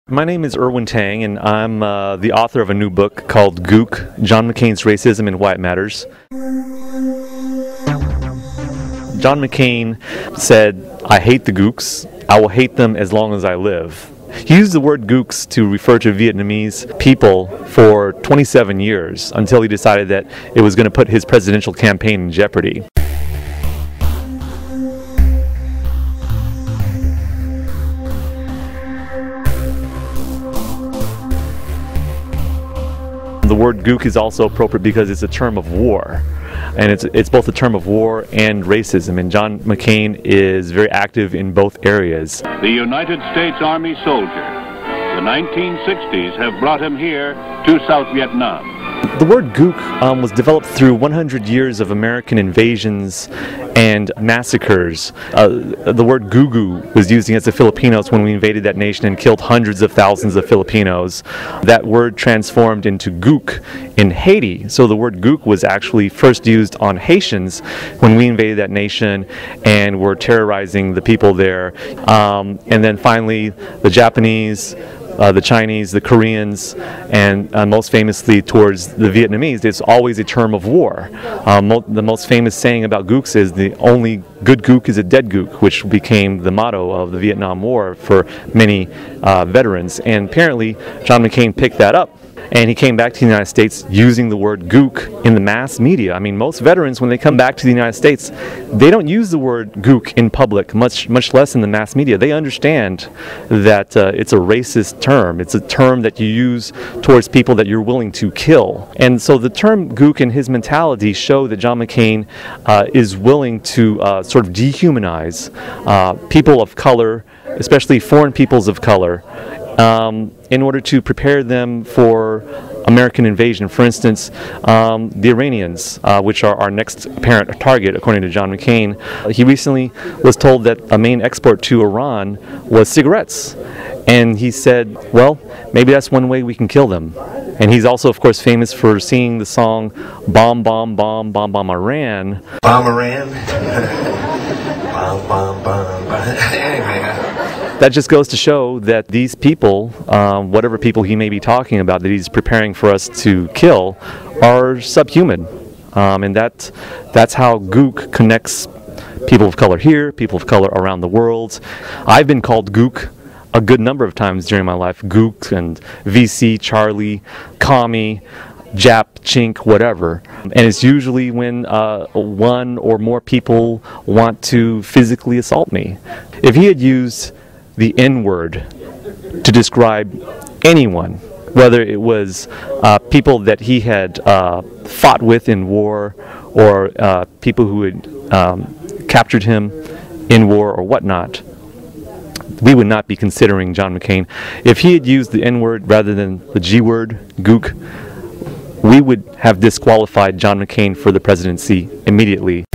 My name is Irwin Tang, and I'm the author of a new book called Gook, John McCain's Racism and Why It Matters. John McCain said, "I hate the gooks. I will hate them as long as I live." He used the word gooks to refer to Vietnamese people for 27 years until he decided that it was going to put his presidential campaign in jeopardy. The word gook is also appropriate because it's a term of war, and it's both a term of war and racism, and John McCain is very active in both areas. The United States Army soldier. The 1960s have brought him here to South Vietnam. The word gook was developed through 100 years of American invasions and massacres. The word gugu was used against the Filipinos when we invaded that nation and killed hundreds of thousands of Filipinos. That word transformed into gook in Haiti. So the word gook was actually first used on Haitians when we invaded that nation and were terrorizing the people there. And then finally the Japanese, the Chinese, the Koreans, and most famously towards the Vietnamese. It's always a term of war. The most famous saying about gooks is the only good gook is a dead gook, which became the motto of the Vietnam War for many veterans. And apparently John McCain picked that up, and he came back to the United States using the word gook in the mass media. I mean, most veterans, when they come back to the United States, they don't use the word gook in public, much less in the mass media. They understand that it's a racist term. It's a term that you use towards people that you're willing to kill. And so the term gook and his mentality show that John McCain is willing to sort of dehumanize people of color, especially foreign peoples of color, in order to prepare them for American invasion. For instance, the Iranians, which are our next apparent target, according to John McCain. He recently was told that a main export to Iran was cigarettes. And he said, well, maybe that's one way we can kill them. And he's also, of course, famous for singing the song Bomb, Bomb, Bomb, Bomb, Bomb, Iran. Bomb Iran. Bomb, bomb, bomb, bomb. Anyway. That just goes to show that these people, whatever people he may be talking about that he's preparing for us to kill, are subhuman. And that's how gook connects people of color here, people of color around the world. I've been called gook a good number of times during my life. Gook and VC, Charlie, Commie, Jap, Chink, whatever. And it's usually when one or more people want to physically assault me. If he had used the N-word to describe anyone, whether it was people that he had fought with in war, or people who had captured him in war or whatnot, we would not be considering John McCain. If he had used the N-word rather than the G-word, gook, we would have disqualified John McCain for the presidency immediately.